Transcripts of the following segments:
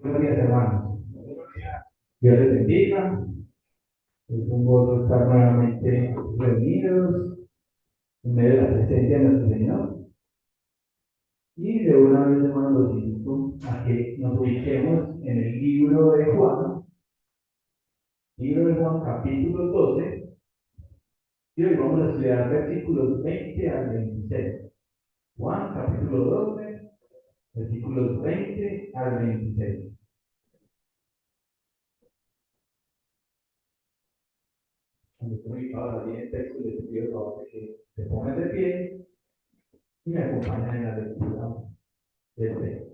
Buenos días, hermanos. Dios les bendiga. Es un gozo estar nuevamente reunidos en medio de la presencia de nuestro Señor. Y de una vez, hermanos, los invito a que nos ubiquemos en el libro de Juan, capítulo 12, y hoy vamos a estudiar versículos 20 al 26. Juan, capítulo 12, versículos 20 al 26. Cuando estoy ubicado allí en el texto, les pido por favor que se pongan de pie y me acompañen en la lectura del texto.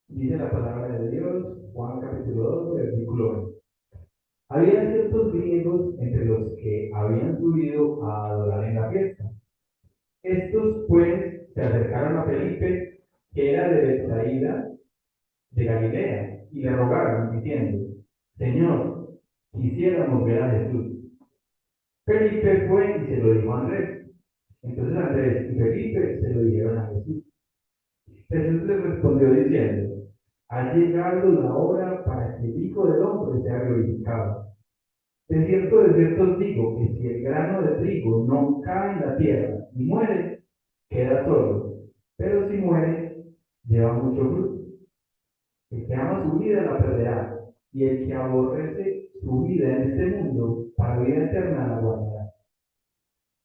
Dice la palabra de Dios, Juan capítulo 12, versículo 20. Había ciertos griegos entre los que habían subido a adorar en la fiesta. Estos, pues, se acercaron a Felipe, que era de Bethsaida, de Galilea, y le rogaron, diciendo: Señor, quisiéramos ver a Jesús. Felipe fue y se lo dijo a Andrés. Entonces Andrés y Felipe se lo dijeron a Jesús. Jesús les respondió diciendo: ha llegado la hora para que el Hijo del Hombre sea glorificado. De cierto os digo que si el grano de trigo no cae en la tierra y muere, queda solo, pero si muere, lleva mucho fruto. El que ama su vida la perderá, y el que aborrece su vida en este mundo, para vida eterna la guardará.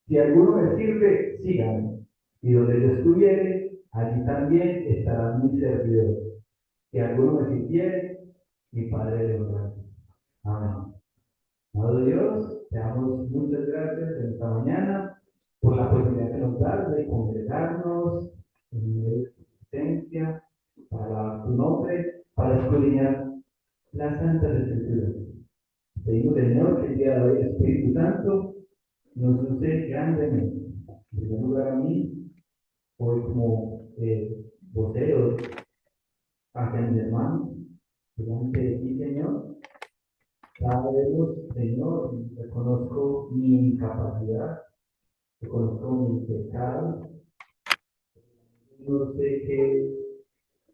Si alguno me sirve, sígame, y donde yo estuviere, allí también estarán mis servidores. Si alguno me sirviere, mi Padre le honrará. Amén. Amado Dios, te damos muchas gracias en esta mañana por la posibilidad que nos das de congregarnos en medio de tu presencia, para alabar tu nombre, para escudriñar las santas escrituras. Pedimos, Señor, que el día de hoy el Espíritu Santo nos use grandemente. En primer lugar a mí, hoy como vocero hacia mis hermanos, delante de ti, Señor. Sabemos, Señor, reconozco mi incapacidad, reconozco mi pecado. No sé que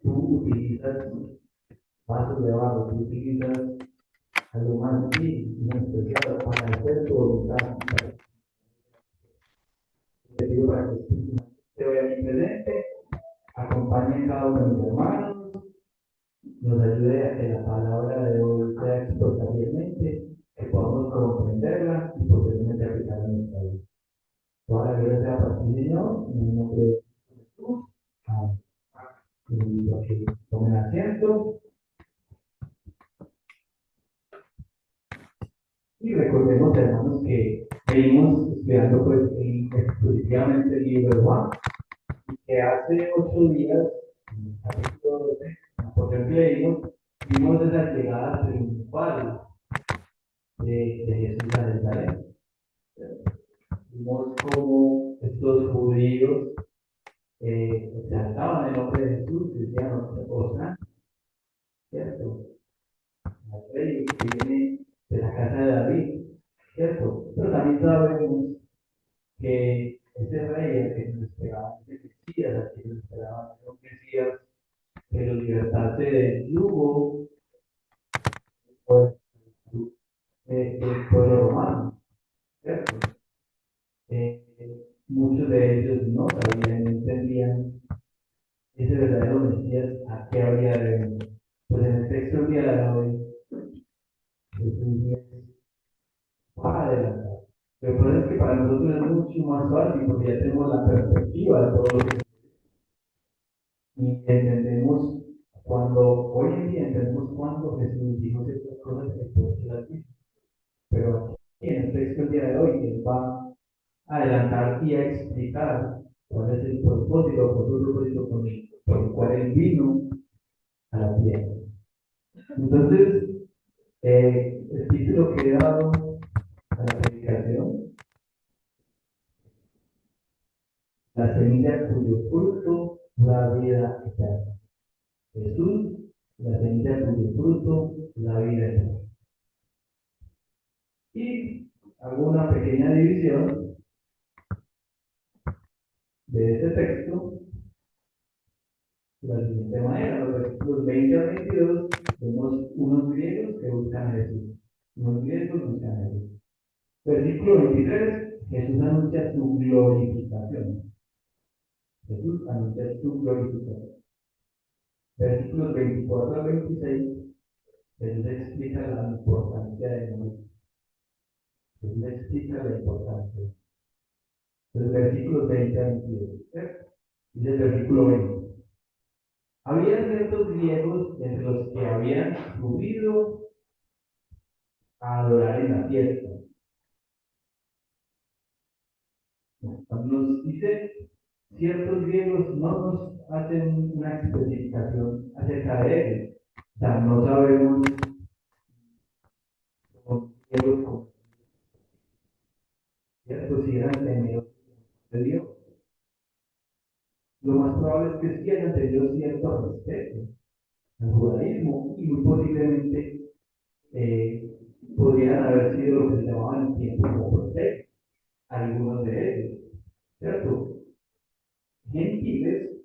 tú utilizas pasos de abajo, tú utilizas algo más de ti, no especial, para hacer tu voluntad. Te pido para que el Espíritu Santo esté hoy aquí presente, acompañe a cada uno de mis hermanos, nos ayude a que la palabra de hoy sea expuesta fielmente, que podamos comprenderla y posteriormente aplicarla en nuestra vida. Toda la gloria sea para ti, Señor, en el nombre de Jesús. Amén. Y los que tomen asiento y recordemos, hermanos, que venimos estudiando pues, exclusivamente el libro de Juan, que hace 8 días, en el capítulo 12, por ejemplo, vimos esa llegada triunfal de Jesús a Jerusalén. Vimos cómo estos judíos exaltaban el nombre de Jesús, decían: Osana, ¿cierto? Al rey que viene de la casa de David, ¿cierto? Pero también sabemos que ese rey al que nos esperaba, ese Mesías al que nos esperaba, era un Mesías que los libertase del yugo pues, del pueblo romano, ¿cierto? Muchos de ellos no sabían, no entendían ese verdadero Mesías a qué habría de venir. Pues en el texto del día de hoy, Jesús va a adelantar. Lo que pasa es que para nosotros es mucho más fácil porque ya tenemos la perspectiva de todo lo que y entendemos hoy en día entendemos cuando Jesús dijo ciertas cosas que por qué las dijo. Pero aquí en el texto del día de hoy, Él va a adelantar y a explicar cuál es el propósito, por el cual Él vino a la tierra. Entonces, el título que he dado a la predicación: la semilla cuyo fruto da vida eterna. Jesús la semilla cuyo fruto la vida eterna. Y hago una pequeña división de este texto de la siguiente manera. Los versículos 20 a 22 vemos unos griegos que buscan a Jesús. Unos griegos buscan a Jesús. Versículo 23, Jesús anuncia su glorificación. Jesús anuncia su glorificación. Versículos 24 al 26, Jesús explica la importancia de morir. Jesús explica la importancia. Los versículos 20 a 22. Dice el versículo 20. Había ciertos griegos entre los que habían subido a adorar en la fiesta. Cuando nos dice ciertos griegos, no nos hacen una especificación acerca de ellos. O sea, no sabemos cómo griegos como ciertos si eran temerosos de Dios. Lo más probable es que sí hayan tenido cierto respeto al judaísmo y muy posiblemente podrían haber sido lo que se llamaban en tiempo como profetas, algunos de ellos, ¿cierto? Gentiles,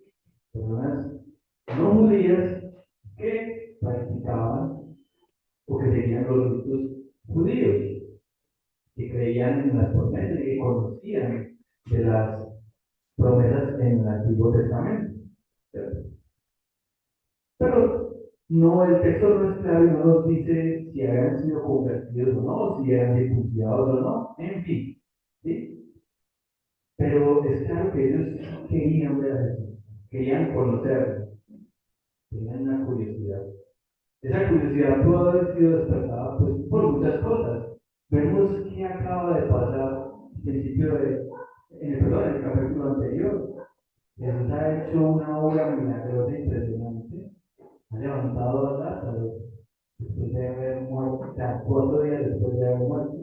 personas no judías que practicaban o que seguían los ritos judíos, que creían en las promesas y que conocían de las promesas en el Antiguo Testamento, ¿cierto? Pero no, el texto no es claro y no nos dice si habían sido convertidos o no, si eran circuncidados o no, en fin, ¿sí? Pero es claro que ellos querían ver a Jesús, querían conocerlo, tenían una curiosidad. Esa curiosidad pudo haber sido despertada pues, por muchas cosas. Vemos qué acaba de pasar al principio en el capítulo anterior. Jesús ha hecho una obra milagrosa impresionante. Ha levantado a Lázaro después de haber muerto, o sea, 4 días después de haber muerto.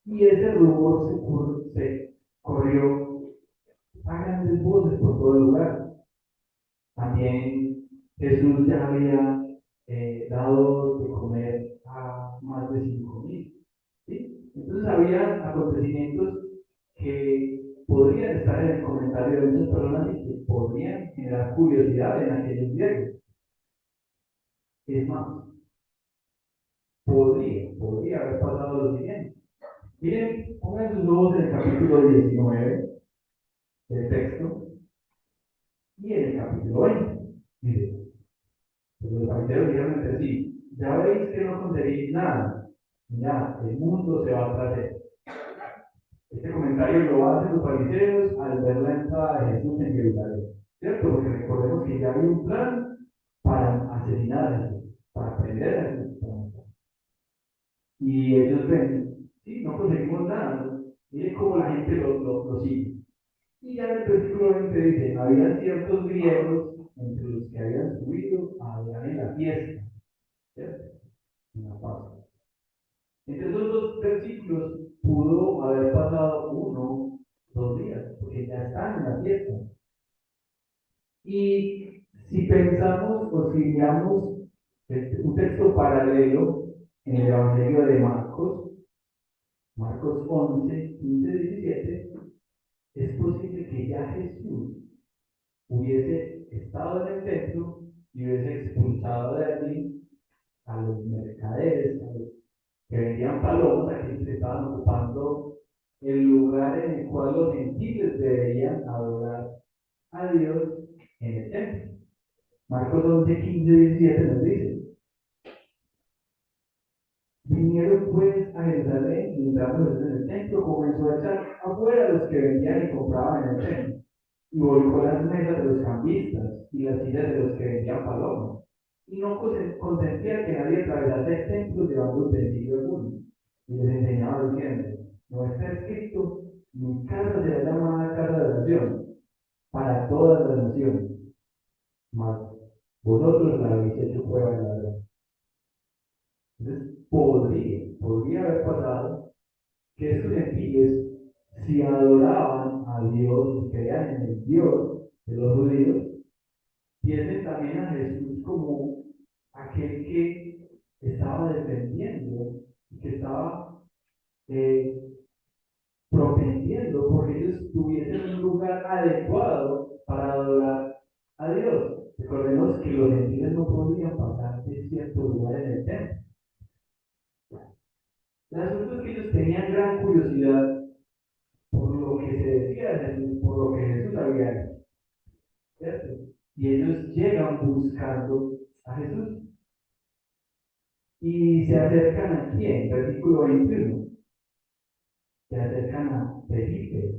Y ese rumor se corrió a grandes voces por todo el lugar. También Jesús ya había dado de comer a más de 5.000. ¿Sí? Entonces había acontecimientos que podrían estar en el comentario de muchas personas y que podrían generar curiosidad en aquellos griegos. Es más, podría haber pasado lo siguiente. Miren, pongan sus ojos en el capítulo 19 del texto y en el capítulo 20. Miren, los fariseos dijeron entre sí, ya veis que no conseguís nada, ya el mundo se va tras él. Este comentario lo hacen los fariseos al ver la entrada de Jesús en Jerusalén, ¿cierto? Porque recordemos que ya había un plan para asesinar a Jesús, para prender a Jesús. Y ellos ven, sí, no conseguimos nada, miren cómo la gente lo sigue. Y ya en el versículo 20 dice, había ciertos griegos entre los que habían subido a adorar en la fiesta, ¿cierto? En la Pascua. Entre esos dos versículos pudo haber pasado 1, 2 días, porque ya están en la fiesta. Y si pensamos o si miramos un texto paralelo en el Evangelio de Marcos, Marcos 11, 15, 17, es posible que ya Jesús hubiese estado en el templo y hubiese expulsado de allí a los mercaderes, a los que vendían palomas, a quienes estaban ocupando el lugar en el cual los gentiles deberían adorar a Dios en el templo. Marcos 11, 15, 17 nos dice: vinieron pues a Jerusalén y entrando en el templo comenzó a echar afuera a los que vendían y compraban en el templo y volcó las mesas de los cambistas y las sillas de los que vendían palomas. Y no consentía que nadie atravesase el templo llevando utensilio alguno. Y les enseñaba diciendo: no está escrito, mi casa será llamada casa de oración para todas las naciones, mas vosotros la habéis hecho prueba de la verdad. Entonces, podría haber pasado que estos gentiles, si adoraban a Dios, si creían en el Dios de los judíos, tienen también a Jesús como aquel que estaba defendiendo, que estaba eh, propendiendo porque ellos tuviesen un lugar adecuado para adorar a Dios. Recordemos que los gentiles no podían pasar de cierto lugar en el templo. El asunto es que ellos tenían gran curiosidad por lo que se decía de Jesús, por lo que Jesús había hecho, ¿cierto? Y ellos llegan buscando a Jesús y se acercan aquí en versículo 21, se acercan a Felipe.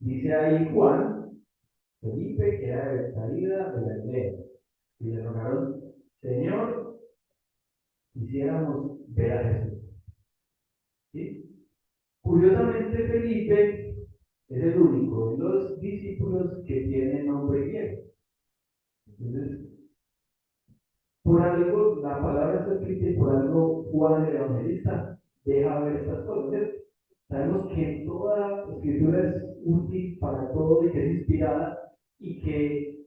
Dice ahí Juan, Felipe, que era de salida de la aldea, y le rogaron, Señor, quisiéramos ver a Jesús. ¿Sí? Curiosamente, Felipe es el único de los discípulos que tiene nombre griego. Entonces, por algo, la palabra está escrita y por algo Juan el Evangelista deja ver estas cosas. Sabemos que toda escritura es útil para todo y que es inspirada y que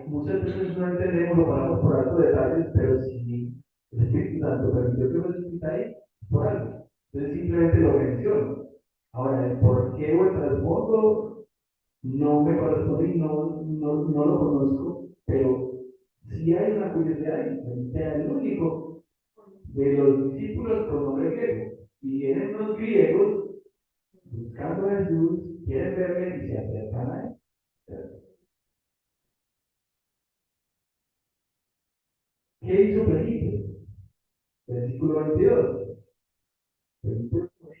muchas veces no entendemos o pasamos por altos detalles, pero si el Espíritu Santo permitió que lo escrita ahí, por algo. Entonces simplemente lo menciono. Ahora, el por qué o el trasfondo no me corresponde y no lo conozco, pero si hay una curiosidad ahí, sea el único de los discípulos con nombre griego. Y vienen los griegos buscando a Jesús, quieren verle y se acercan a él. ¿Qué hizo Felipe? Versículo 22. Felipe fue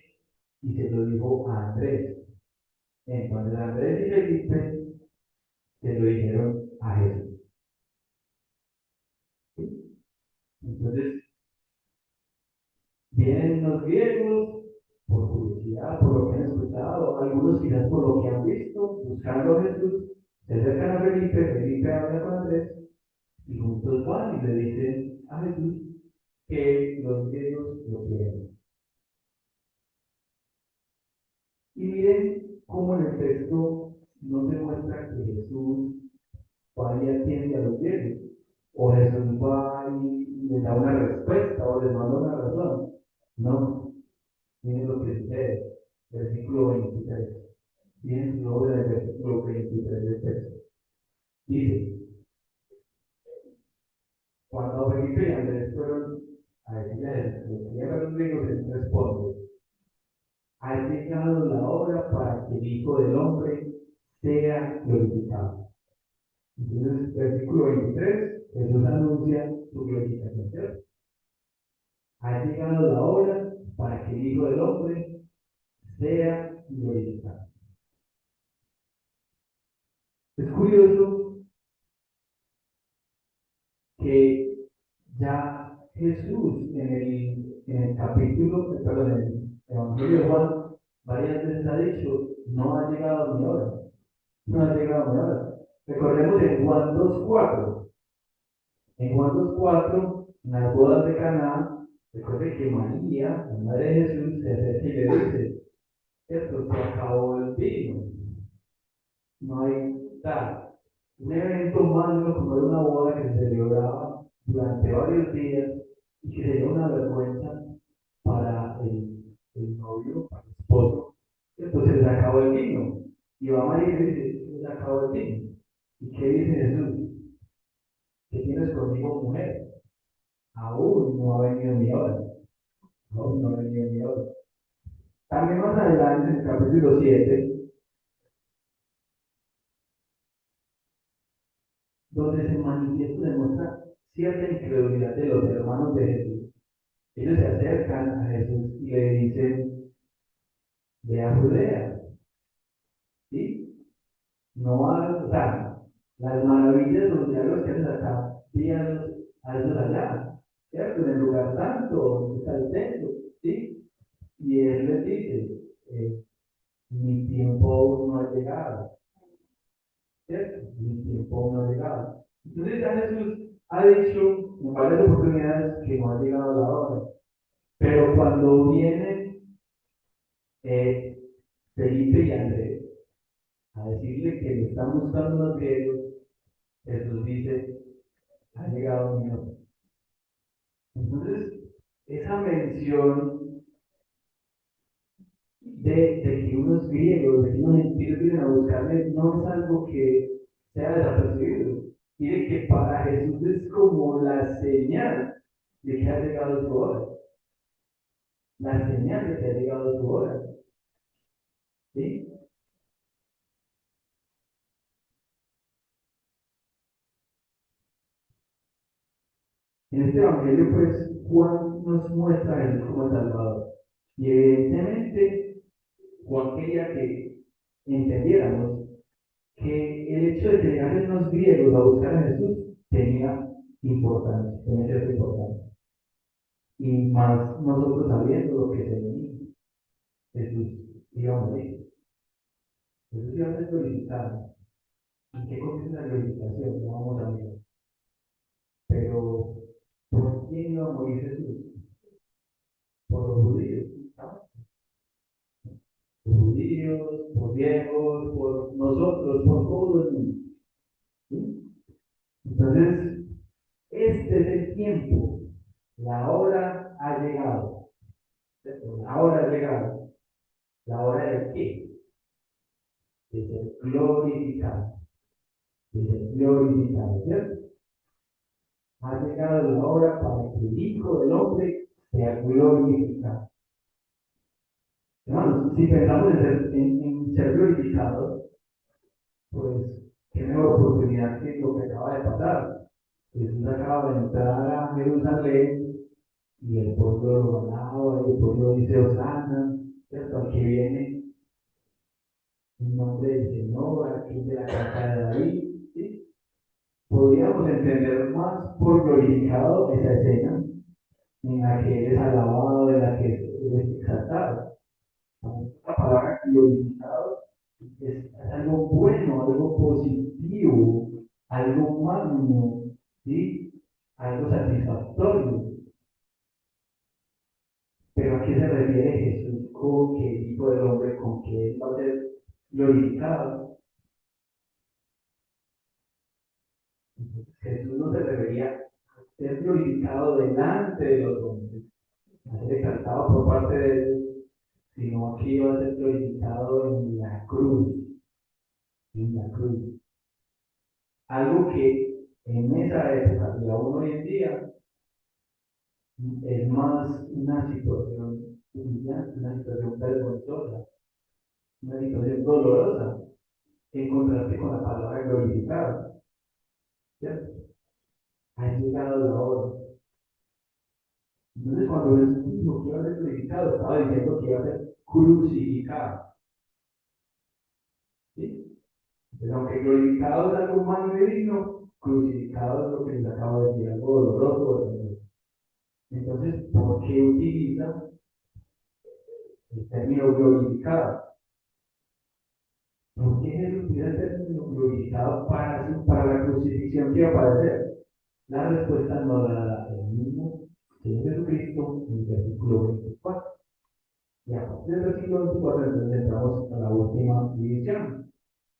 y se lo dijo a Andrés. Entonces Andrés y Felipe se lo dijeron a Jesús. ¿Sí? Entonces vienen los griegos por curiosidad, por lo que han escuchado, algunos quizás por lo que han visto, buscando a Jesús, se acercan a Felipe, Felipe habla con Andrés y juntos van y le dicen a Jesús que los griegos lo quieren. Y miren cómo en el texto no se muestra que Jesús va y atiende a los griegos, o Jesús va y les da una respuesta o les manda una razón. No, miren lo que sucede. Versículo 23. Miren su obra del versículo 23 del texto. Dice, cuando Felipe y Andrés fueron a decirle a Jesús, a los griegos, él responde, ha llegado la hora para que el Hijo del Hombre sea glorificado. Entonces, versículo 23, Jesús anuncia su glorificación. ¿Cierto? Ha llegado la hora para que el Hijo del Hombre sea glorificado. Es curioso que ya Jesús en el capítulo, perdón, en el Evangelio de Juan, varias veces ha dicho, no ha llegado mi hora, no ha llegado mi hora. Recordemos en Juan 2.4, en Juan 2.4, en las bodas de Caná, recuerde que María, la madre de Jesús, se acerca y le dice, esto se acabó el vino, no hay tal. Un evento magno como era una boda que se celebraba durante varios días y que sería una vergüenza para el novio, para el esposo. Entonces se acabó el vino. Y va María y dice, se acabó el vino. ¿Y qué dice Jesús? ¿Qué tienes conmigo, mujer? Aún no ha venido mi hora. Aún no ha venido mi hora. También más adelante, en el capítulo 7, donde se manifiesta, demuestra cierta incredulidad de los hermanos de Jesús. Ellos se acercan a Jesús y le dicen, ve a Judea, ¿sí? No hagas, o sea, las maravillas, los milagros que haces acá, hazlos allá, ¿cierto? En el lugar santo, donde está el templo, ¿sí? Y él les dice, mi tiempo aún no ha llegado, ¿cierto? Mi tiempo aún no ha llegado. Entonces ya Jesús ha dicho en varias oportunidades que no ha llegado la hora. Pero cuando vienen eh, Felipe y Andrés a decirle que le están buscando los griegos, Jesús dice, ha llegado mi hora. Entonces, esa mención de que unos griegos, de que unos gentiles vienen a buscarme, no es algo que sea desapercibido. Mire que para Jesús es como la señal de que ha llegado su hora. La señal de que ha llegado su hora. ¿Sí? En este evangelio, pues, Juan nos muestra a Jesús como el Salvador. Y evidentemente, Juan quería que entendiéramos que el hecho de que llegasen los griegos a buscar a Jesús tenía importancia, tenía cierta importancia. Y más nosotros sabiendo lo que tenía, Jesús iba a morir. Jesús iba a ser glorificado. ¿En qué consiste la glorificación? Ya vamos a ver. Pero, ¿por quién iba a morir Jesús? Por los judíos. ¿No? Por judíos, por viejos, por nosotros, por todo el mundo. ¿Sí? Entonces, este es el tiempo. La hora ha llegado. ¿Cierto? La hora ha llegado. ¿La hora de qué? De ser glorificado. De ser glorificado. ¿Cierto? Ha llegado la hora para que el Hijo del Hombre sea glorificado. Hermanos, si pensamos en ser glorificados, pues qué mejor oportunidad que lo que acaba de pasar. Jesús acaba de entrar a Jerusalén y el pueblo lo alaba, y el pueblo dice Osana, ¿cierto? Al que viene en nombre del Señor, aquí de la casa de David, ¿sí? Podríamos entender más por glorificado esa escena en la que él es alabado, en la que él es exaltado. La palabra glorificado es algo bueno, algo positivo, algo magno, ¿sí? Algo satisfactorio. Pero ¿a qué se refiere Jesús con que el Hijo del Hombre, con que Él va a ser glorificado? Jesús no se refería a ser glorificado delante de los hombres, a ser exaltado por parte de ellos, sino que iba a ser glorificado en la cruz, en la cruz. Algo que en esa época y aún hoy en día es más una situación humillante, una situación vergonzosa, una situación dolorosa, en contraste con la palabra glorificada. ¿Cierto? Ha llegado la hora. Entonces, cuando Jesús dijo que iba a ser glorificado, estaba diciendo que iba a ser crucificado. ¿Sí? Entonces, aunque glorificado es algo humano y digno, crucificado es lo que les acabo de decir, algo doloroso. Entonces, ¿por qué utiliza el término glorificado? ¿Por qué Jesús utiliza el término glorificado para la crucifixión que iba a padecer? La respuesta nos la da el mismo Señor Jesucristo en el versículo 24. Y a partir del versículo 24 entonces entramos a la última división.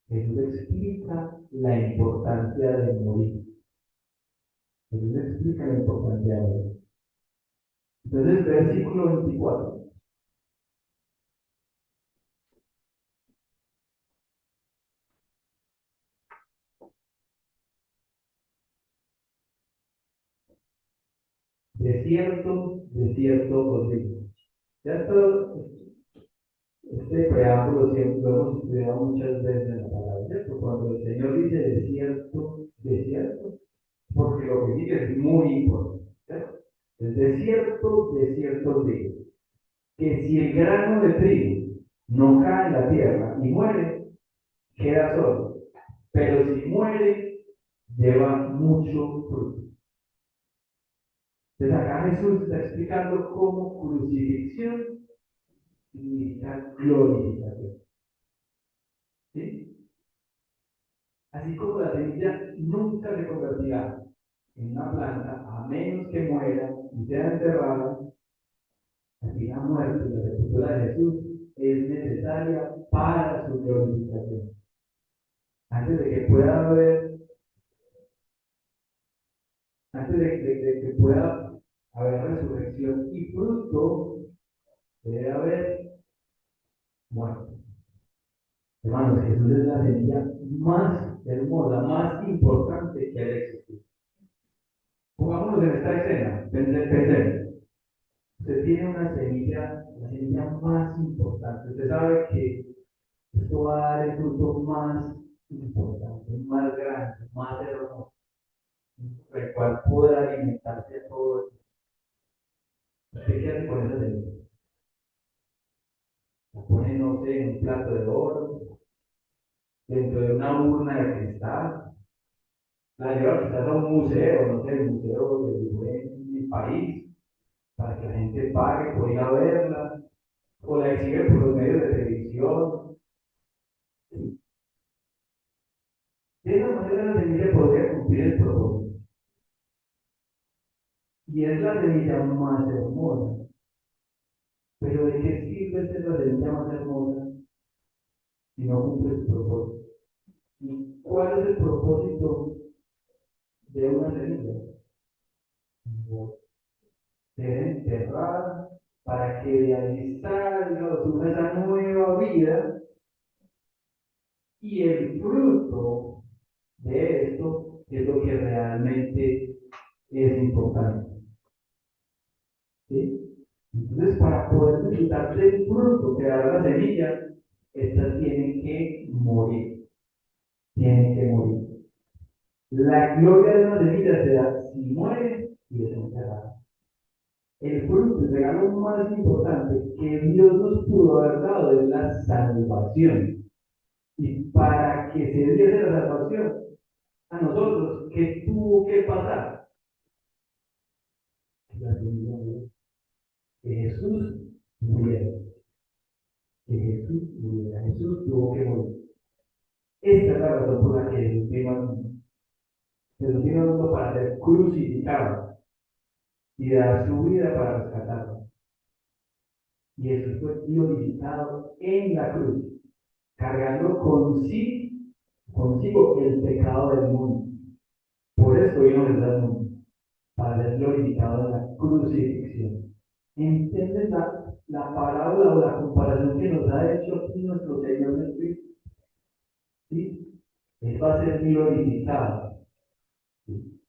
Jesús explica la importancia de morir. Jesús explica la importancia de morir. Entonces, versículo 24. De cierto os digo. ¿Cierto? Este preámbulo siempre lo hemos estudiado muchas veces en la palabra, ¿cierto? Cuando el Señor dice de cierto, porque lo que dice es muy importante, ¿cierto? Es de cierto os digo, que si el grano de trigo no cae en la tierra y muere, queda solo, pero si muere, lleva mucho fruto. Entonces acá Jesús está explicando cómo crucifixión significa glorificación. ¿Sí? Así como la semilla nunca se convertirá en una planta a menos que muera y sea enterrada, así la muerte y la sepultura de Jesús es necesaria para su glorificación. Antes de que pueda haber Antes de que pueda haber resurrección y fruto, debe haber muerte. Hermanos, Jesús es la semilla más hermosa, más importante que haya existido. Pongámonos en esta escena, pensemos. Usted tiene una semilla, la semilla más importante. Usted sabe que esto va a dar el fruto más importante, más grande, más hermoso, el cual podrá alimentarse a todo. ¿Usted qué hace con esa semilla? La pone, no sé, en un plato de oro, dentro de una urna de cristal, la lleva quizás a un museo, no sé, el museo de mi país, para que la gente pague por ir a verla, o la exhibe por los medios de televisión. De esa manera la semilla podría cumplir el propósito. Y es la semilla más hermosa. Pero ¿de qué sirve ser la semilla más hermosa si no cumple su propósito? ¿Y cuál es el propósito de una semilla? Ser enterrada para que de ahí salga o surja esa nueva vida y el fruto de esto es lo que realmente es importante. ¿Sí? Entonces, para poder disfrutar del fruto que da la semilla, estas tienen que morir. Tienen que morir. La gloria de una semilla se da si muere y es enterrada. El fruto, el regalo más importante que Dios nos pudo haber dado es la salvación. Y para que se diese la salvación a nosotros, ¿qué tuvo que pasar? La semilla murió. Que Jesús muriera. Que Jesús muriera. Jesús tuvo que morir. Esta es la razón por la que Jesús vino al mundo. Jesús vino al mundo para ser crucificado y dar su vida para rescatarlo. Y Jesús fue glorificado en la cruz, cargando consigo el pecado del mundo. Por eso vino Jesús al mundo, para ser glorificado en la crucifixión. ¿Entiendes la parábola o la comparación que nos ha hecho aquí nuestro Señor Jesucristo? ¿Sí? Él va a ser glorificado. ¿Sí?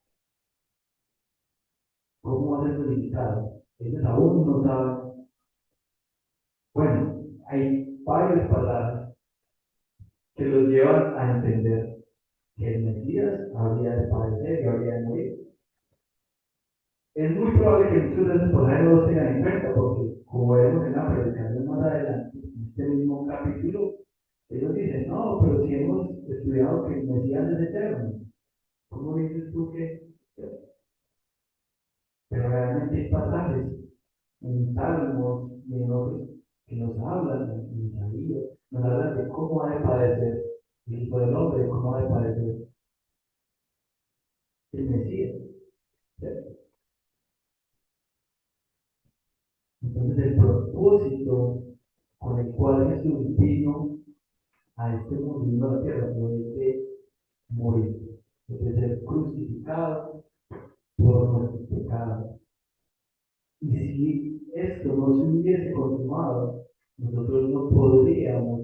¿Cómo va a ser glorificado? Ellos aún no saben. Bueno, hay varios pasajes que los llevan a entender que el Mesías habría de padecer y habría de morir. Es muy probable que muchos de esos pasajes no los tengan en cuenta, porque como vemos en la predicación más adelante, en este mismo capítulo, ellos dicen, no, pero si hemos estudiado que el Mesías es eterno, ¿cómo dices tú que? Pero realmente hay pasajes en Salmos y en otros que nos hablan, en Isaías, nos hablan de cómo ha de padecer el Hijo del Hombre, de cómo ha de padecer el Mesías. ¿Cierto? Entonces el propósito con el cual Jesús vino a este mundo, a la tierra, fue de morir, de ser crucificado por nuestros pecados. Y si esto no se hubiese consumado, nosotros no podríamos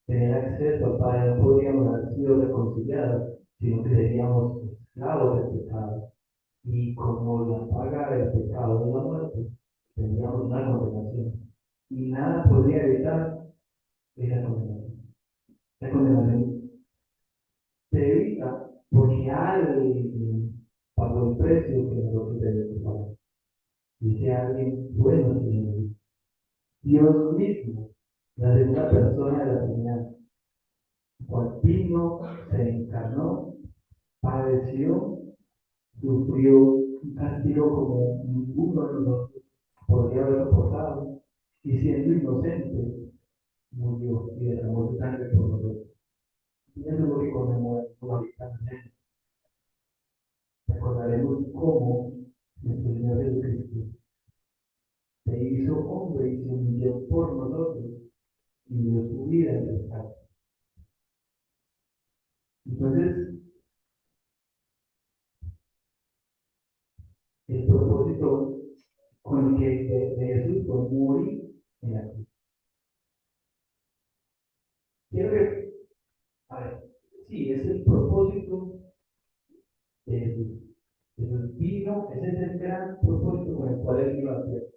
tener acceso al Padre, no podríamos haber sido reconciliados, sino que seríamos esclavos del pecado. Y como la paga del pecado de la muerte, tendríamos una condenación. Y nada podría evitar esa condenación. La condenación se evita porque alguien pagó el precio que nosotros debemos pagar. Dice alguien, bueno, Señor, Dios mismo, la segunda persona de la Trinidad, cual vino, se encarnó, padeció, sufrió un castigo como ninguno de nosotros podría haber soportado, y siendo inocente, murió y derramó su sangre por nosotros. Y eso es lo que conmemoramos ahorita. Recordaremos cómo nuestro Señor Jesucristo se hizo hombre y se humilló por nosotros y dio su vida en rescate. Entonces, el propósito con el que de Jesús fue morir en la cruz. Quiero que, a ver, sí, es el propósito de Jesús. Jesús vino, ese es el gran propósito con el cual él vino a la tierra.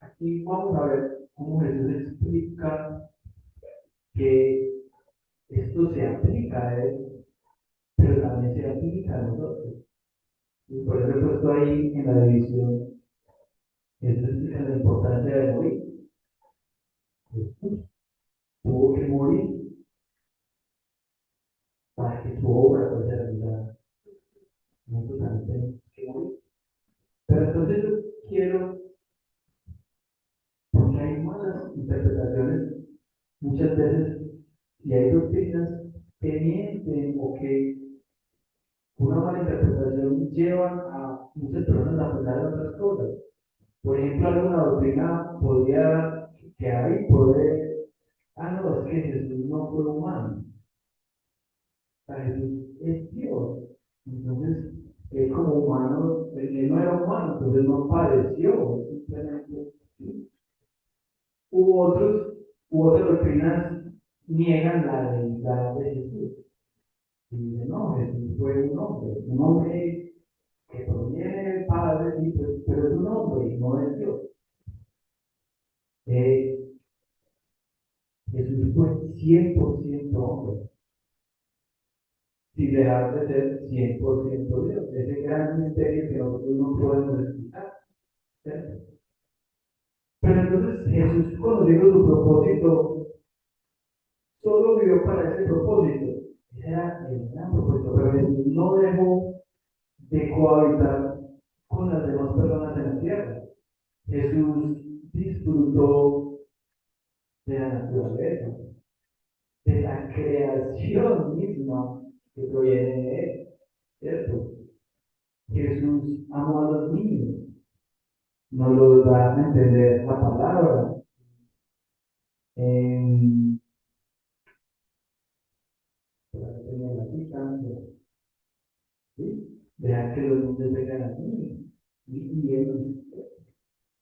Aquí vamos a ver cómo Jesús explica que esto se aplica a él, pero también se aplica a nosotros. Y por eso he puesto ahí en la división, eso es la importancia de morir. Jesús tuvo que morir para que su obra fuese realizada. Nosotros también tenemos que morir. Pero entonces yo quiero, porque hay malas interpretaciones muchas veces, y hay doctrinas que mienten o que una mala interpretación llevan a muchas personas a pensar en otras cosas. Por ejemplo, alguna doctrina podría que hay poder, no, es que Jesús no fue humano, o sea, Jesús es Dios. Entonces, él como humano, él no era humano, entonces no padeció, simplemente. ¿Sí? U otros, u otras doctrinas niegan la deidad de Jesús. Y dicen, no, Jesús fue un hombre que proviene del Padre, sí, pero es un hombre y no es Dios. Eh, Jesús fue 100% hombre, sin dejar de ser 100% Dios. Ese gran misterio que nosotros no podemos explicar. ¿Cierto? Pero entonces Jesús, conociendo su propósito, solo vivió para ese propósito. Ese era el gran propósito, pero Jesús no dejó de cohabitar con las demás personas en la tierra. Jesús disfrutó de la naturaleza, de la creación misma que proviene de él, ¿cierto? Jesús amó a los niños, nos lo da a entender la palabra. En, tenía la cita, ¿sí? Dejar que los niños vengan a mí. Y él,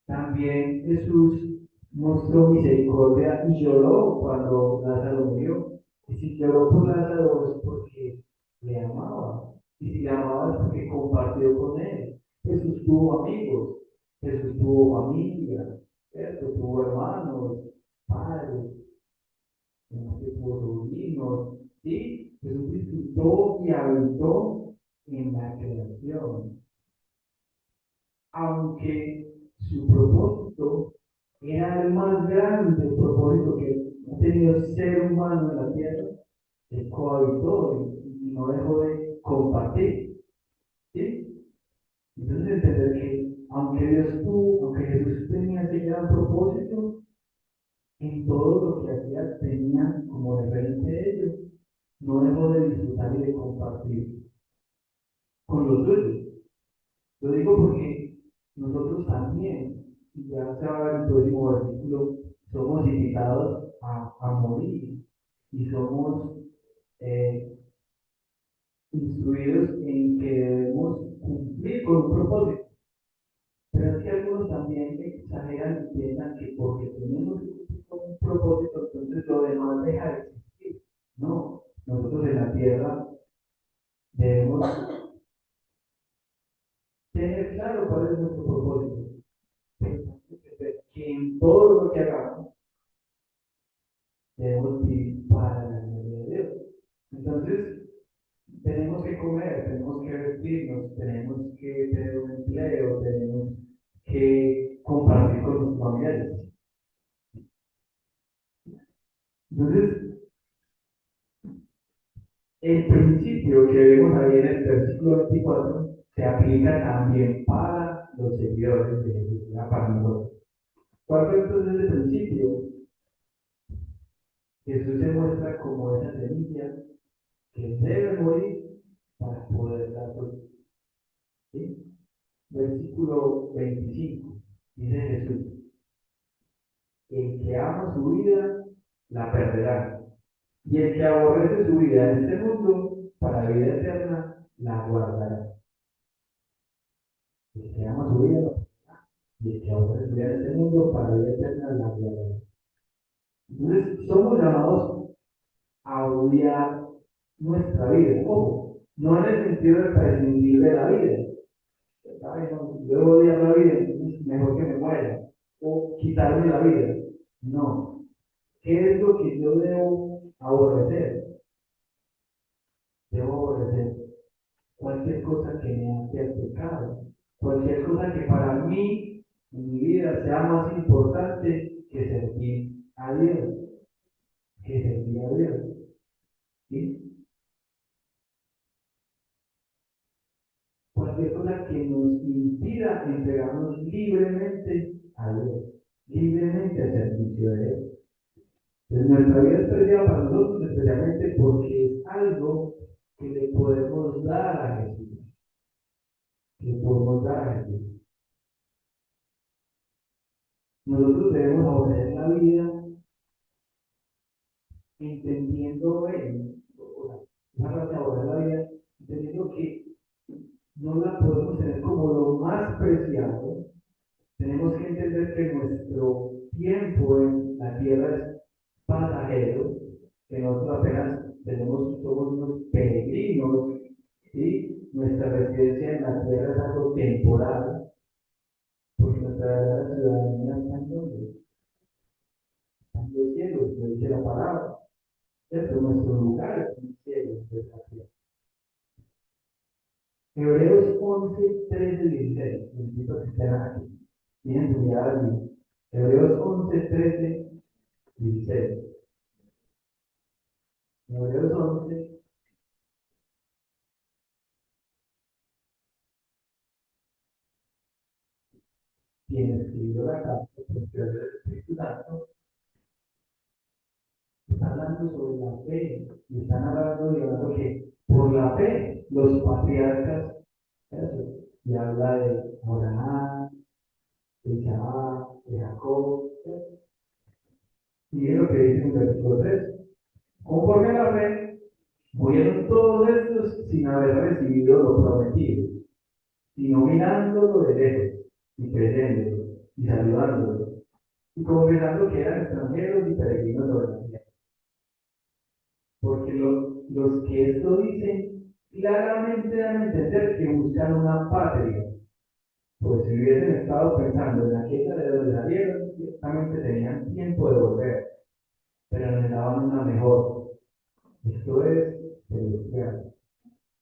también Jesús mostró misericordia y lloró cuando Lázaro murió. Y si lloró por Lázaro es porque le amaba. Y si le amaba es porque compartió con él. Jesús tuvo amigos, Jesús tuvo familia, ¿cierto? Tuvo hermanos, padres, que tuvo sobrinos, ¿sí? Jesús disfrutó y habitó en la creación. Aunque su propósito era el más grande propósito que ha tenido el ser humano en la tierra, él cohabitó y no dejó de compartir. ¿Sí? Entonces entender que aunque Dios tuvo, aunque Jesús tenía ese gran propósito, en todo lo que hacía tenía como referente a ello, no dejó de disfrutar y de compartir con los suyos. Lo digo porque nosotros también, y ya se va a ver el próximo versículo, somos invitados a morir y somos eh, instruidos en que debemos cumplir con un propósito. Pero es que algunos también exageran y piensan que porque tenemos que cumplir con un propósito, entonces lo demás deja de existir. No, nosotros en la tierra debemos tener claro cuál es nuestro propósito. Que en todo lo que hagamos debemos vivir para la gloria de Dios. Entonces, tenemos que comer, tenemos que vestirnos, tenemos que tener un empleo, tenemos que compartir con los familiares. Entonces, el principio que vemos ahí en el versículo 24 se aplica también para los seguidores de Jesús, para nosotros. ¿Cuál fue entonces el principio? Jesús se muestra como esa semilla que debe morir para poder dar fruto. ¿Sí? Versículo 25, dice Jesús, el que ama su vida, la perderá. Y el que aborrece su vida en este mundo, para vida eterna, la guardará. su vida y que ahora estudiar en este mundo para vida eterna en la vida. Entonces, somos llamados a odiar nuestra vida. Ojo, no en el sentido de prescindir de la vida. Ay, no, yo odio la vida, entonces mejor que me muera. O quitarme la vida. No. ¿Qué es lo que yo debo aborrecer? Debo aborrecer cualquier cosa que me hace al pecado. Cualquier cosa que para mí, en mi vida, sea más importante que servir a Dios. Que servir a Dios. ¿Sí? Cualquier cosa que nos impida entregarnos libremente a Dios, libremente al servicio de Él. Entonces, nuestra vida es preciada para nosotros, especialmente porque es algo que le podemos dar a Jesús, que le podemos dar a Jesús. Nosotros debemos aborrecer la vida entendiendo bien, una frase de aborrecer la vida, entendiendo que no la podemos tener como lo más preciado. Tenemos que entender que nuestro tiempo en la tierra es pasajero, que nosotros apenas somos unos peregrinos, ¿sí? Nuestra residencia en la tierra es algo temporal, porque nuestra verdadera ciudadanía está en los cielos, lo dice la palabra, ¿cierto? Nuestro lugar es en el cielo, es la tierra. Hebreos 11, 13, 16, necesito que estén aquí, tienen su mirada allí. Hebreos 11, 13, 16. Hebreos 11, quien escribió la carta, porque es el Espíritu Santo, está hablando sobre la fe y están hablando y hablando que por la fe los patriarcas, eso, y habla de Abraham, de Isaac, de Jacob, ¿sí? Y es lo que dice en el versículo 3. Conforme a la fe, murieron todos estos sin haber recibido lo prometido, sino mirándolo de lejos y creyéndolo y saludándolo y confesando que eran extranjeros y peregrinos sobre la tierra. Porque los que esto dicen claramente dan a entender que buscan una patria, pues si hubiesen estado pensando en aquella de donde salieron, ciertamente tenían tiempo de volver, pero anhelaban una mejor, esto es celestial,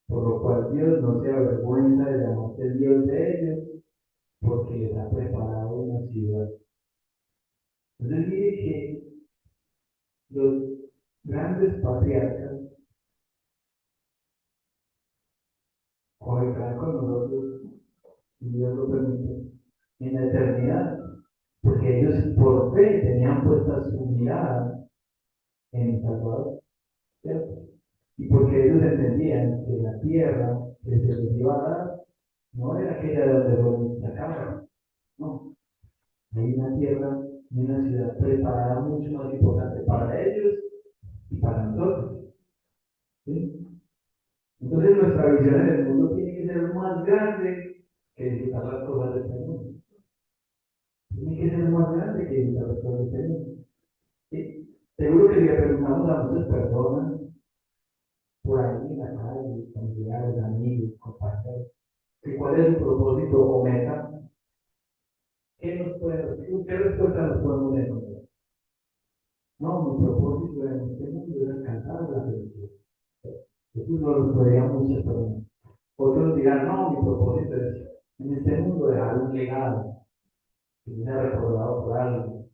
por lo cual Dios no se avergüenza de llamarse el Dios de ellos, porque les ha preparado una ciudad. Entonces mire que los grandes patriarcas conectarán con nosotros, si Dios lo permite, en la eternidad, porque ellos por fe tenían puesta su mirada en el Salvador, ¿cierto? Y porque ellos entendían que la tierra que se les iba a dar no era aquella de donde los sacaban, no, hay una tierra y una ciudad preparada mucho más importante para ellos y para nosotros, ¿sí? Entonces nuestra visión en el mundo tiene que ser más grande que disfrutar las cosas de este mundo. Tiene que ser más grande que disfrutar las cosas de este mundo. ¿Sí? Seguro que si le preguntamos a muchas personas por ahí en la calle, familiares, amigos, compañeros, que cuál es su propósito o meta, ¿qué respuesta nos podemos encontrar? No, mi propósito en este mundo es alcanzar la felicidad. Eso lo podrían muchas personas. Otros dirán, no, mi propósito es en este mundo dejar un legado, que sea recordado por algo,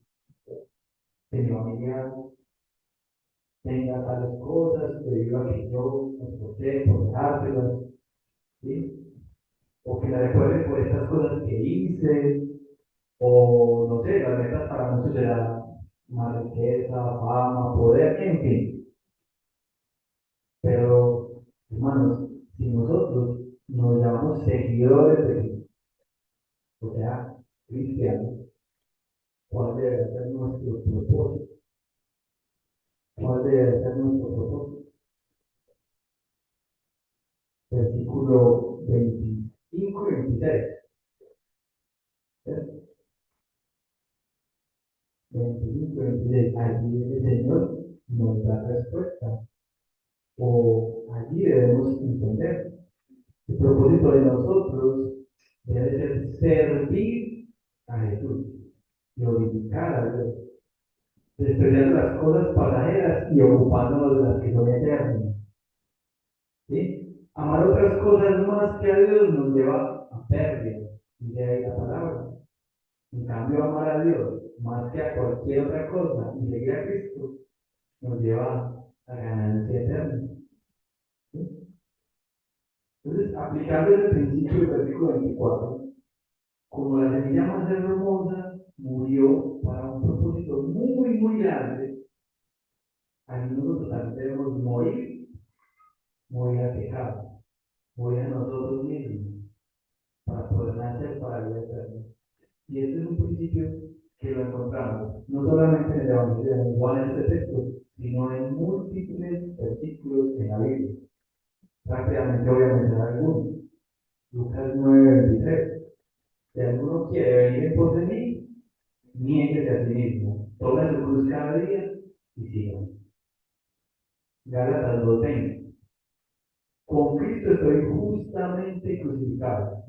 que mi familia tenga tales cosas, debido a que yo me esforcé por dejárselas, ¿sí? O que la recuerden por estas cosas que hice, o no sé, las metas para muchos serán más riqueza, fama, poder, en fin. Pero, hermanos, si nosotros nos llamamos seguidores de Cristo, o sea, cristianos, ¿cuál debe ser nuestro propósito? ¿Cuál debe ser nuestro propósito? Versículo 25 y 26. 25, 26, allí el Señor nos da respuesta, o allí debemos entender. El propósito de nosotros debe ser servir a Jesús, glorificar a Dios, despreciando las cosas pasajeras y ocupándonos de las que son eternas. ¿Sí? Amar otras cosas más que a Dios nos lleva a pérdida, dice ahí la palabra. En cambio, amar a Dios más que a cualquier otra cosa y seguir a Cristo nos lleva a ganancia eterna. ¿Sí? Entonces, aplicando ese principio del versículo 24, como la semilla más hermosa murió para un propósito muy, muy grande, a nosotros también debemos morir al pecado, morir a nosotros mismos, para poder nacer para la vida eterna. Y este es un principio que lo encontramos no solamente en el Evangelio de Juan en este texto, sino en múltiples versículos en la Biblia. Rápidamente voy a mencionar algunos. Lucas 9:23. Si alguno quiere venir en pos de mí, niéguese a sí mismo, tome su cruz cada día y sígame. Gálatas 2:20. Con Cristo estoy justamente crucificado.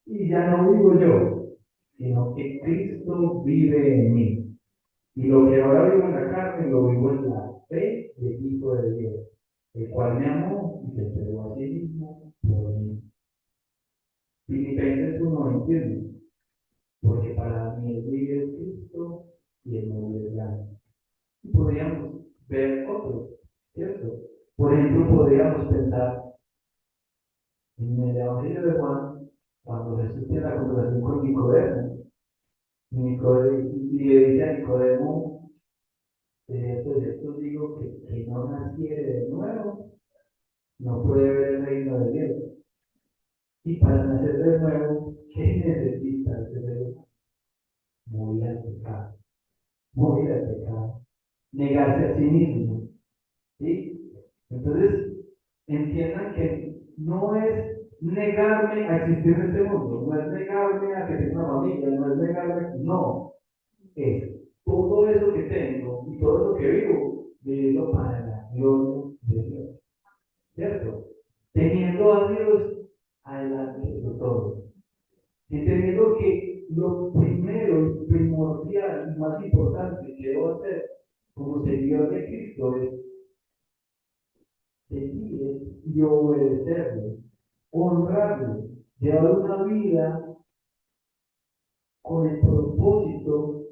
Y ya no vivo yo, sino que Cristo vive en mí. Y lo que ahora vivo en la carne, lo vivo en la fe del Hijo de Dios, el cual me amó y se entregó a sí mismo por mí. Filipenses 1:21. Porque para mí el vivir es Cristo y el morir es ganancia. Y podríamos ver otros, ¿cierto? Por ejemplo, podríamos pensar en el Evangelio de Juan, cuando Jesús tiene la conversación con Nicodemo, y le dice a Nicodemo, de esto digo que no naciere de nuevo, no puede ver el reino de Dios. Y para nacer de nuevo, ¿qué necesita el cerebro? Morir al pecado, morir al pecado, negarse a sí mismo, ¿sí? Entonces, entiendan que no es negarme a existir en este mundo, no es negarme a que tenga una familia, no es negarme, no, es todo eso que tengo y todo eso que vivo, vivirlo para la gloria de Dios, ¿cierto? Teniendo a Dios adelante de todo, entendiendo que lo primero y primordial y más importante que debo hacer como seguidor de Cristo es seguirle y obedecerle, honrarle, llevar una vida con el propósito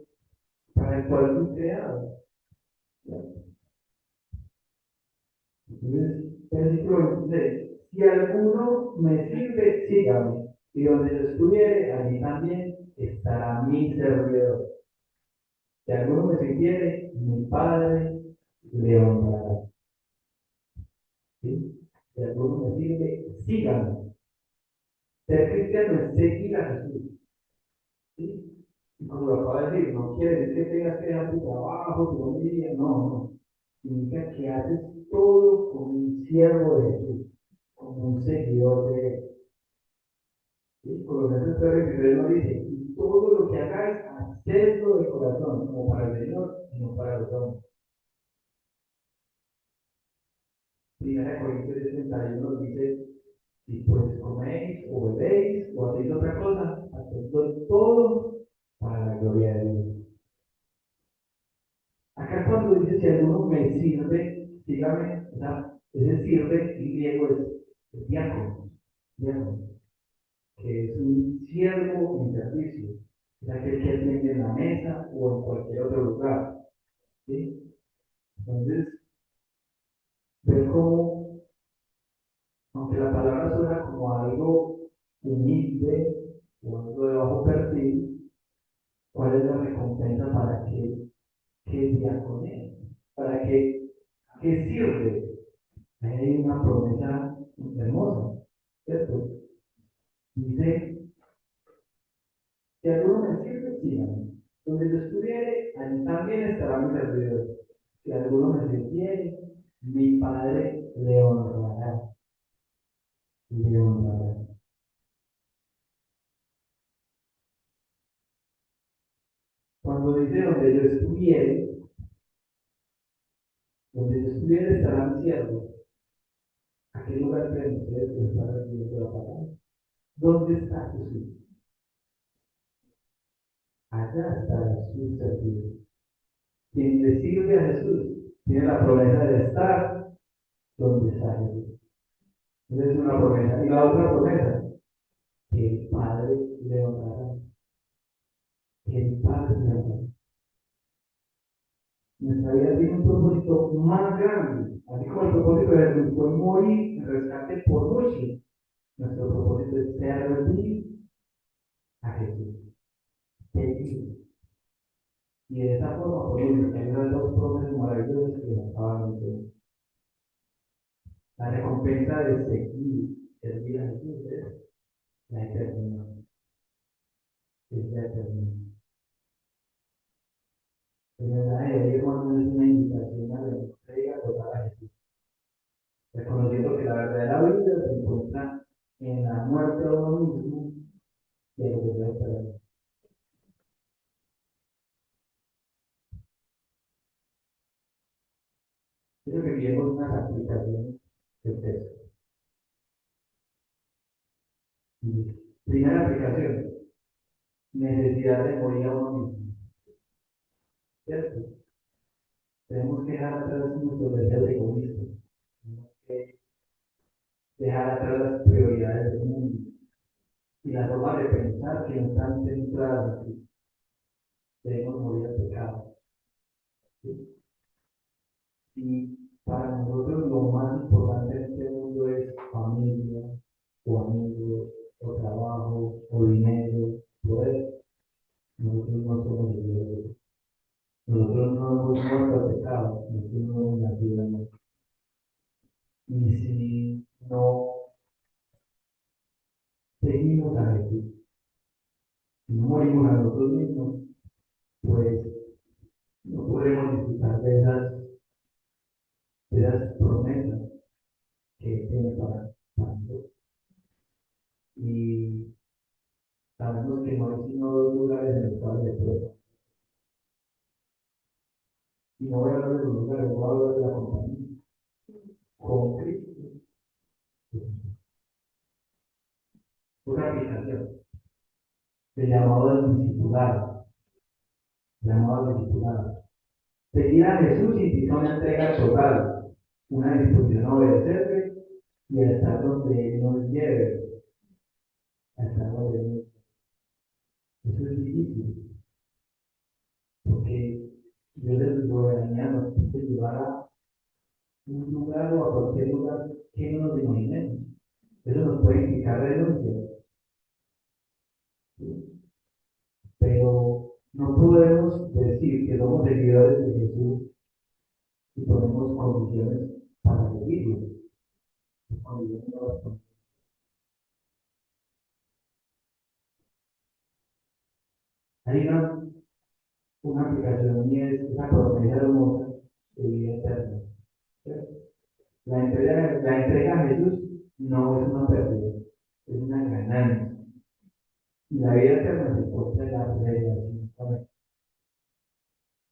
para el cual fui creado. Entonces, versículo 26. Si alguno me sirve, sígame. Y donde yo estuviere, allí también estará mi servidor. Si alguno me sirviere, mi Padre le honrará. ¿Sí? Si alguno me sirve, sígame. Ser cristiano es seguir a Jesús. ¿Sí? Y como lo acabo de decir, no quiere decir que tengas que dejar tu trabajo, tu familia, no, no. Significa que haces todo como un siervo de Jesús, como un seguidor de Él. ¿Sí? Colosenses 3:23 nos dice, y todo lo que hagáis, hacedlo de corazón, como para el Señor y no para los hombres. Primera Corintios 10:31 nos dice, si pues coméis o bebéis o hacéis otra cosa, hacedlo todo para la gloria de Dios. Acá cuando dice si alguno me sirve, dígame, o sea, ese sirve en griego es diácono, diácono, que es un siervo en servicio, es aquel que atiende en la mesa o en cualquier otro lugar. ¿Sí? Entonces, ver cómo, aunque la palabra suena como algo humilde o algo de bajo perfil, ¿cuál es la recompensa para que diaconee? ¿Para que sirve? Hay una promesa hermosa, ¿cierto? Dice, si alguno me sirve, sígame. Donde yo estuviere, allí también estará mi servidor. Si alguno me sirviere, mi Padre le honrará. Le honrará. serán siervos. ¿A qué lugar creen ustedes que está recibiendo la palabra? ¿Dónde está Jesús? Allá está Jesús servido. Quien le sirve a Jesús tiene la promesa de estar donde está Jesús. Esa es una promesa. Y la otra promesa, que el Padre le honrará. Que el Padre le honrará. Nuestra vida tiene un propósito más grande. Así como el propósito de Jesús fue morir en rescate por muchos, nuestro propósito es servir a Jesús. Seguir. Y de esa forma podemos tener dos promesas maravillosas que nos acaban de decir. La recompensa de seguir, servir a Jesús es la eternidad. Es la eternidad. El mensaje de hoy, hermano, es una invitación a la entrega total a Jesús. Reconociendo que la verdadera vida se encuentra en la muerte de uno mismo y en lo que Dios trae. Quiero que viemos unas aplicaciones de texto. Primera aplicación, necesidad de morir a uno mismo. ¿Cierto? Tenemos que dejar atrás nuestros deseos egoístas. Tenemos que dejar atrás las prioridades del mundo y la forma de pensar que no están centradas en Cristo. Debemos morir al pecado. ¿Sí? Y para nosotros lo más importante en este mundo es familia, o amigos, o trabajo, o dinero, poder. Nosotros no somos el Dios. Nosotros no hemos muerto al pecado, nosotros no hemos nacido en él. Y si no seguimos a Jesús, si no morimos a nosotros mismos, pues no podremos disfrutar de esas promesas que tiene para nosotros. Y sabemos que no hay sino dos lugares en los cuales de prueba. Y no voy a hablar de los lugares, voy a hablar de la compañía. Con Cristo. Una aplicación. El llamado al discipulado. Llamado al discipulado. Seguir a Jesús implica una entrega total, una disposición a obedecerle y a estar donde Él nos lleve, a estar donde Él nos lleve. Eso es difícil, porque Dios les soberanía nos puede llevar a un lugar o a cualquier lugar que no nos imaginemos. Eso nos puede implicar renuncia, ¿sí? Pero no podemos decir que somos seguidores de Jesús y ponemos condiciones para seguirlo. Condiciones no las ponemos. Hay una aplicación y es esa promesa hermosa de vida eterna. ¿Cierto? La entrega a Jesús no es una pérdida, es una ganancia. Y la vida eterna se encuentra en la relación con Él.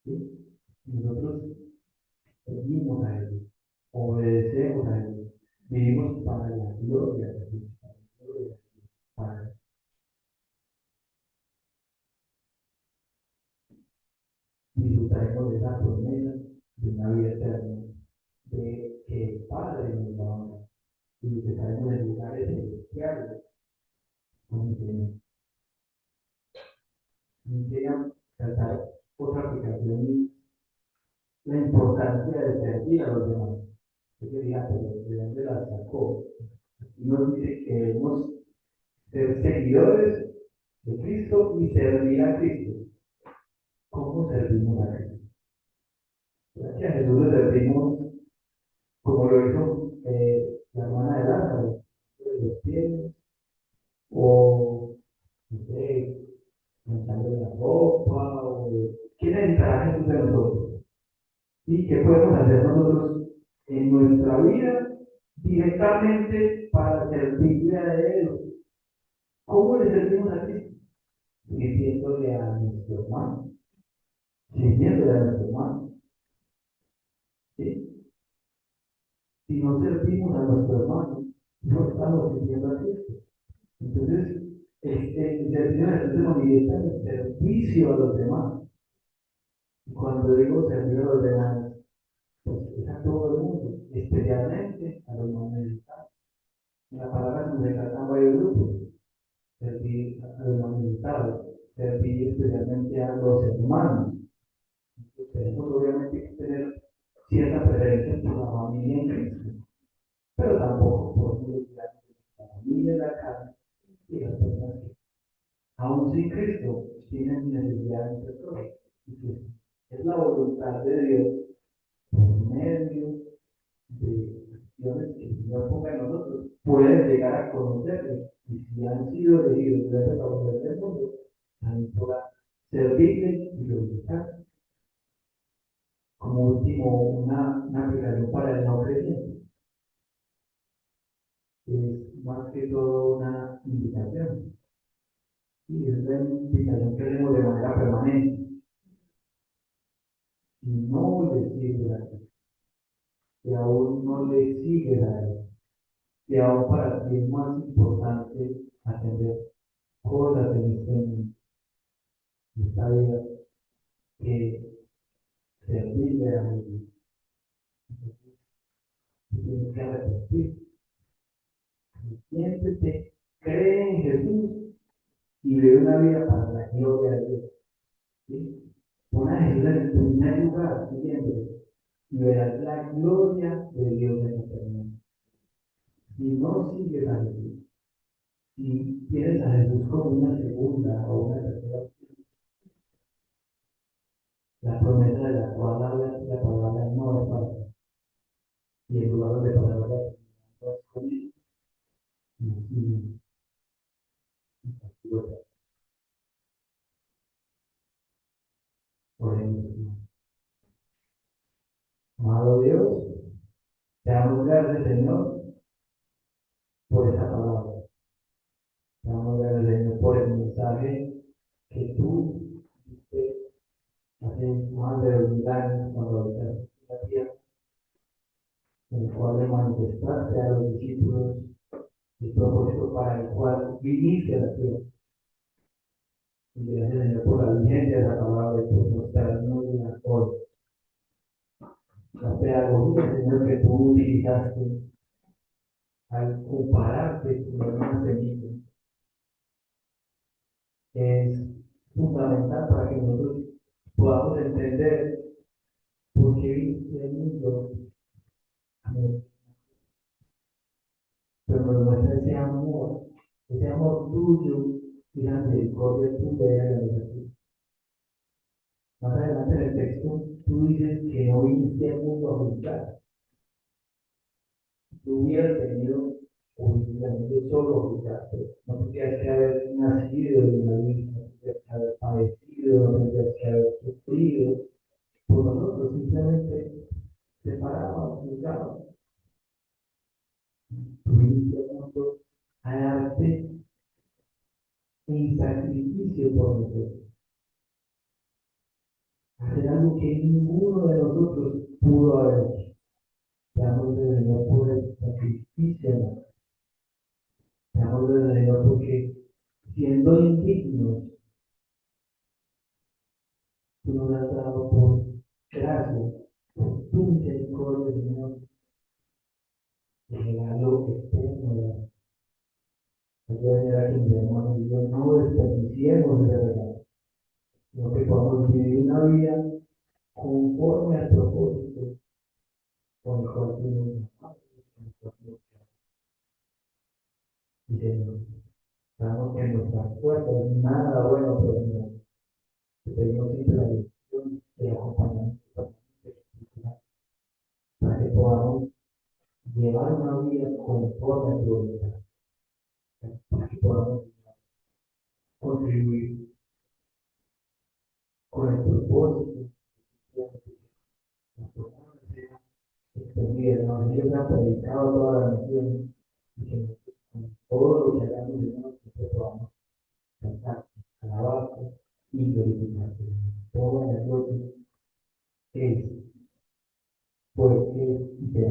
¿Sí? Nosotros seguimos a Jesús, obedecemos a Jesús, vivimos para la gloria de Jesús, para la gloria de Jesús, para disfrutaremos de esa promesa de una vida eterna, de que el Padre nos va a amar y que estaremos en lugares celestiales con el Señor. Y quería tratar otra aplicación y la importancia de servir a los demás. Yo quería, pero ¿de dónde la sacó? Y nos dice que debemos ser seguidores de Cristo y servir a Cristo. ¿Cómo servimos a Cristo? Gracias a Jesús le servimos como lo hizo la hermana de Lázaro, de los pies, o no sé, manchando la ropa, o ¿qué necesitará Jesús de nosotros? ¿Y qué podemos hacer nosotros en nuestra vida directamente para servirle a Él? ¿Cómo le servimos a Cristo? Sirviéndole a nuestro hermano, sirviéndole a nuestro hermano, ¿sí? Si no servimos a nuestro hermano, no estamos sirviendo a Cristo. Entonces, el servicio de Jesús se manifiesta en el servicio a los demás. Y cuando digo servir a los demás, pues es a todo el mundo, especialmente a los más necesitados. En la palabra se tratan varios grupos: servir a los más necesitados, servir especialmente a los hermanos. Entonces, tenemos obviamente que tener cierta preferencia por la familia en Cristo, pero tampoco por la familia en la casa y las personas que, aún sin Cristo, tienen necesidades de todo. Es la voluntad de Dios por medio de acciones que el Señor ponga en nosotros, pueden llegar a conocerle. Y si han sido elegidos desde la voluntad del mundo, también podrán servirle y glorificar. Como último, una aplicación para el no creyente. Es más que todo una invitación. Y es la invitación que hacemos de manera permanente. Si no le sirve a Dios, si aún no le sigue a Él, si aún para ti es más importante atender cosas en esta vida que servirle a Él, tienes que arrepentir. Siéntete, cree en Jesús y vive una vida para la gloria de Dios. ¿Sí? Pon a Jesús en el primer lugar, siempre, y verás la gloria de Dios en la eternidad. Si no sigues a Jesús, si quieres a Jesús como una segunda o una tercera opción, la promesa de la cual habla la palabra no es falsa. Y el lugar donde palabra es con él, y por ejemplo, amado Dios, te damos gracias, Señor, por esa palabra. Te damos gracias, Señor, por el mensaje que tú diste hace más de 2000 años cuando habitaste en la tierra, en el cual le manifestaste a los discípulos el propósito para el cual viniste a la tierra. Y gracias, Señor, por la vigencia de la palabra y por mostrarnos hoy la pedagogía, Señor, que tú utilizaste al compararte con algunas semillas. Es fundamental para que nosotros podamos entender por qué viniste al mundo. Amén. Pero nos muestra ese amor tuyo y la misericordia tuya y la gratitud. Más adelante en el texto, tú dices que no viniste al mundo a juzgar. Si tú hubieras tenido originalmente solo a juzgar, pero no tendrías que haber nacido de una misma, no tendrías que haber padecido, no tendrías que haber sufrido. Por nosotros simplemente separábamos, juzgábamos. Tú viniste al mundo a darte en sacrificio por nosotros. Hacer algo que ninguno de nosotros pudo haber hecho. Te damos de Señor por el sacrificio. Te damos de Señor porque siendo indignos, tú nos has dado por gracia, por tu misericordia, Señor, el regalo eterno. Ayúdame a que mi hermano y yo no desperdiciemos ese regalo, sino que podamos vivir una vida conforme al propósito con el cual tú nos amaste, con el cual nos creaste. Y Señor, sabemos que en nuestras fuerzas nada bueno provenirá. Te pedimos siempre la dirección y el acompañamiento espiritual para que podamos llevar una vida conforme a tu voluntad, para que podamos contribuir con el propósito de la persona sea extendida. El evangelio sea predicado a toda la nación y que nosotros, con todo lo que hagamos, Señor, que podamos cantar, alabarte y glorificarte. Toda la gloria es, pues, es y será